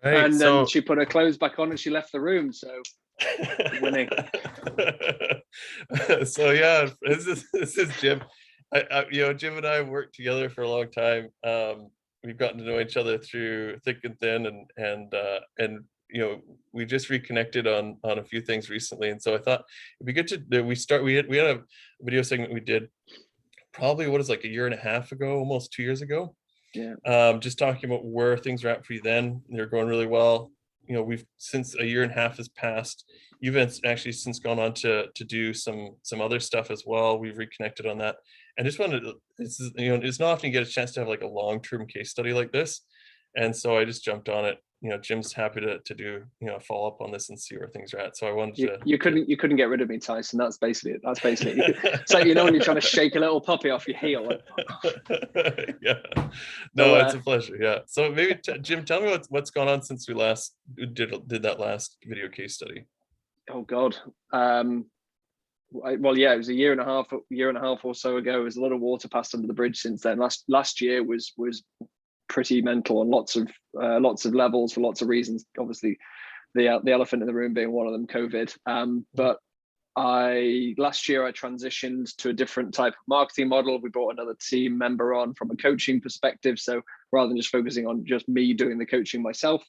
Right. And then So she put her clothes back on and she left the room. So winning. so yeah, this is Jim. Jim and I have worked together for a long time. We've gotten to know each other through thick and thin, and we just reconnected on a few things recently. And so I thought it'd be good to we had a video segment we did probably what is like a year and a half ago, almost 2 years ago. Yeah. Just talking about where things are at for you then. They're going really well. We've since a year and a half has passed. You've actually since gone on to do some other stuff as well. We've reconnected on that, and just wanted to. It's not often you get a chance to have like a long-term case study like this, and so I just jumped on it. Jim's happy to do follow up on this and see where things are at. So I wanted you couldn't get rid of me, Tyson. That's basically it. It's like when you're trying to shake a little puppy off your heel. Yeah, no, So it's a pleasure. Yeah, so maybe Jim, tell me what's gone on since we last did that last video case study. oh God. Well, yeah, it was a year and a half or so ago. There's a lot of water passed under the bridge since then. Last year was pretty mental on lots of levels for lots of reasons. Obviously, the elephant in the room being one of them, COVID. But last year I transitioned to a different type of marketing model. We brought another team member on from a coaching perspective. So rather than just focusing on just me doing the coaching myself,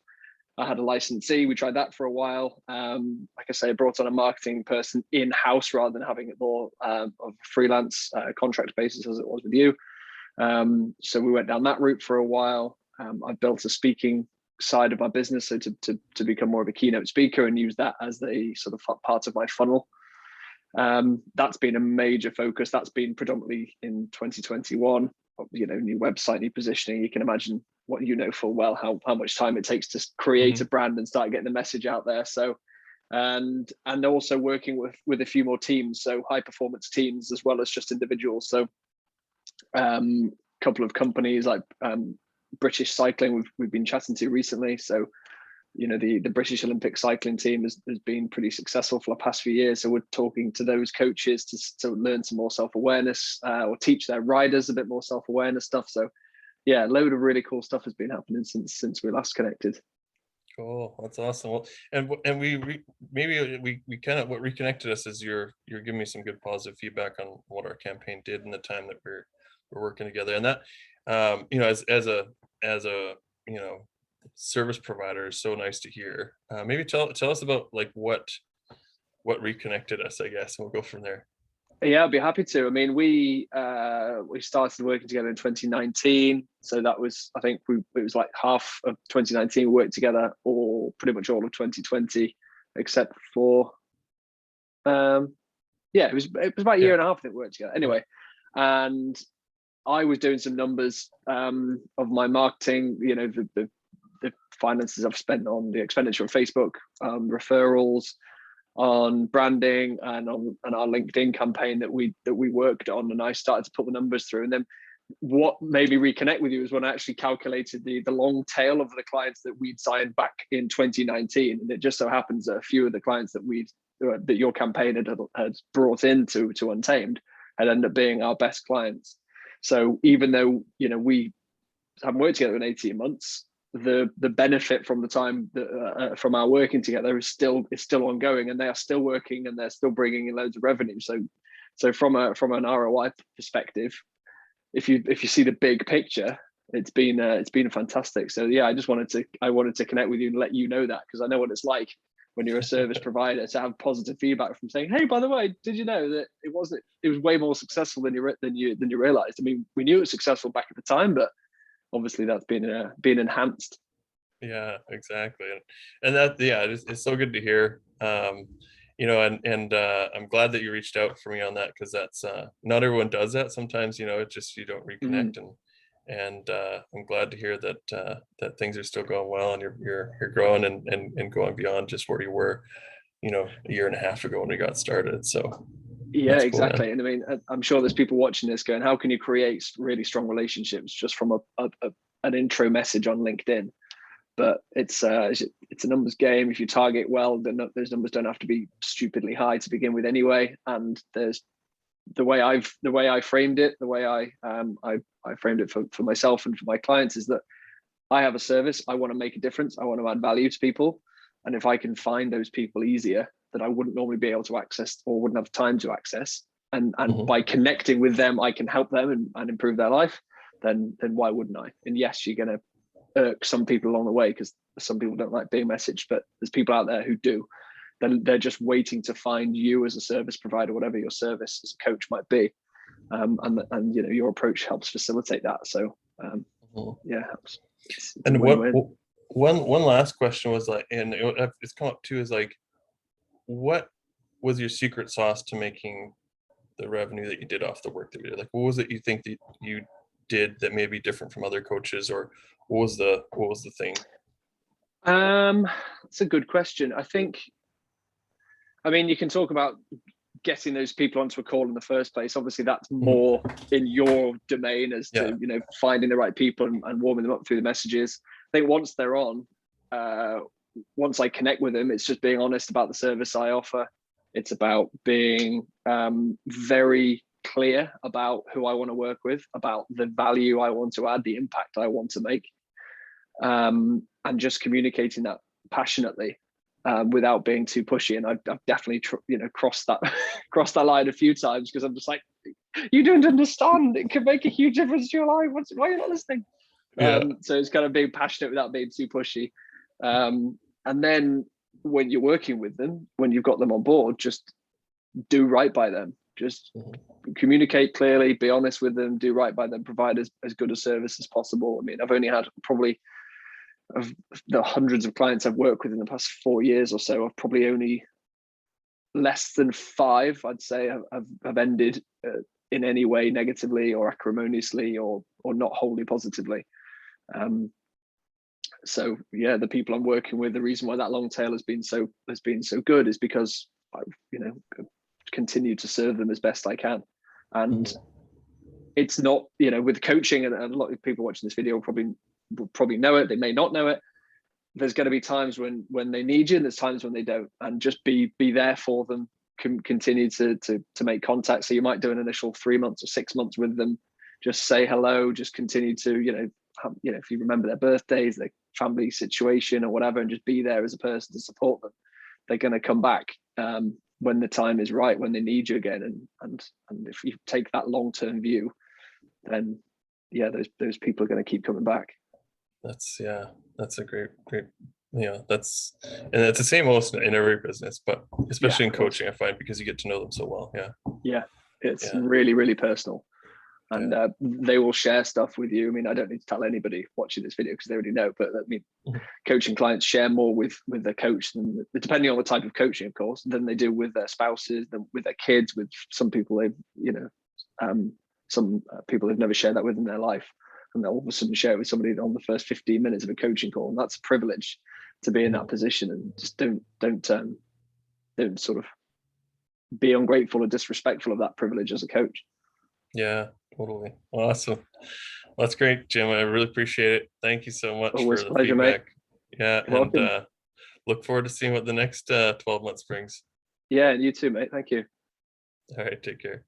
I had a licensee. We tried that for a while. Like I say, I brought on a marketing person in-house rather than having it more of a freelance contract basis as it was with you. So we went down that route for a while. I built a speaking side of my business, so to become more of a keynote speaker and use that as the sort of part of my funnel. That's been a major focus. That's been predominantly in 2021. New website, new positioning. You can imagine what full well how much time it takes to create a brand and start getting the message out there. So, and also working with a few more teams, so high performance teams as well as just individuals. So, couple of companies like British Cycling we've been chatting to recently. So the British Olympic cycling team has been pretty successful for the past few years. So we're talking to those coaches to learn some more self-awareness or teach their riders a bit more self-awareness stuff. So yeah, a load of really cool stuff has been happening since we last connected. Cool, that's awesome. Well, and we kind of what reconnected us is you're giving me some good positive feedback on what our campaign did in the time that we're working together, and that as a service provider is so nice to hear. Maybe tell us about like what reconnected us, I guess, and we'll go from there. Yeah, I'd be happy to. I mean, we started working together in 2019, so that was, I think it was like half of 2019 we worked together, or pretty much all of 2020, except for it was about a year and a half that we worked together. Anyway, and I was doing some numbers of my marketing, the finances I've spent on the expenditure on Facebook, referrals, on branding, and on our LinkedIn campaign that we worked on, and I started to put the numbers through. And then what made me reconnect with you is when I actually calculated the long tail of the clients that we'd signed back in 2019, and it just so happens that a few of the clients that your campaign had brought into Untamed had ended up being our best clients. So even though we haven't worked together in 18 months, the benefit from the time from our working together is still ongoing, and they are still working and they're still bringing in loads of revenue. So from an ROI perspective, if you see the big picture, it's been fantastic. So yeah, I wanted to connect with you and let you know that, because I know what it's like when you're a service provider to have positive feedback from saying, hey, by the way, did you know that it was way more successful than you realized? I mean, we knew it was successful back at the time, but obviously that's been enhanced. Yeah, exactly. And that, yeah, it's so good to hear. I'm glad that you reached out for me on that, because that's not everyone does that. Sometimes it's just you don't reconnect, and I'm glad to hear that things are still going well, and you're growing and going beyond just where you were a year and a half ago when we got started. So yeah, exactly. Cool, and I mean, I'm sure there's people watching this going, how can you create really strong relationships just from an intro message on LinkedIn? But it's a numbers game. If you target well, then those numbers don't have to be stupidly high to begin with anyway. And there's the way I framed it, the way I framed it for myself and for my clients, is that I have a service, I want to make a difference, I want to add value to people. And if I can find those people easier that I wouldn't normally be able to access or wouldn't have time to access, and by connecting with them, I can help them and improve their life, then why wouldn't I? And yes, you're going to irk some people along the way, because some people don't like being messaged, but there's people out there who do. They're just waiting to find you as a service provider, whatever your service as a coach might be. And you know, your approach helps facilitate that. So yeah, it's And win-win. one last question was like, and it's come up too, is like, what was your secret sauce to making the revenue that you did off the work that you did? Like, what was it you think that you did that may be different from other coaches, or what was the thing? It's a good question. I mean, you can talk about getting those people onto a call in the first place. Obviously, that's more in your domain as to, you know, finding the right people and warming them up through the messages. I think once they're on, once I connect with them, it's just being honest about the service I offer. It's about being very clear about who I want to work with, about the value I want to add, the impact I want to make, and just communicating that passionately. Without being too pushy. And I've definitely crossed that line a few times, because I'm just like, you don't understand, it could make a huge difference to your life, why are you not listening? So it's kind of being passionate without being too pushy. And then when you're working with them, when you've got them on board, just do right by them. Just communicate clearly, be honest with them, do right by them, provide as good a service as possible. I mean, I've only had probably, of the hundreds of clients I've worked with in the past 4 years or so, I've probably only less than 5, I'd say, have ended in any way negatively or acrimoniously or not wholly positively. So yeah, the people I'm working with, the reason why that long tail has been so good is because I've continued to serve them as best I can. And it's not, with coaching, and a lot of people watching this video will probably know it, they may not know it, there's going to be times when they need you, and there's times when they don't, and just be there for them. Continue to make contact. So you might do an initial 3 months or 6 months with them, just say hello, just continue to if you remember their birthdays, their family situation or whatever, and just be there as a person to support them. They're going to come back when the time is right, when they need you again. And if you take that long-term view, then yeah, those people are going to keep coming back. That's a great, that's the same also in every business, but especially in coaching, I find, because you get to know them so well. It's really, really personal. And they will share stuff with you. I mean, I don't need to tell anybody watching this video because they already know, but I mean, coaching clients share more with their coach, than, depending on the type of coaching, of course, than they do with their spouses, than with their kids, with some people some people they've never shared that with in their life. And they'll all of a sudden share it with somebody on the first 15 minutes of a coaching call. And that's a privilege to be in that position. And just don't sort of be ungrateful or disrespectful of that privilege as a coach. Yeah, totally. Awesome. Well, that's great, Jim. I really appreciate it. Thank you so much Always for the pleasure, feedback. Mate. Yeah. You're and welcome. Look forward to seeing what the next 12 months brings. Yeah, and you too, mate. Thank you. All right, take care.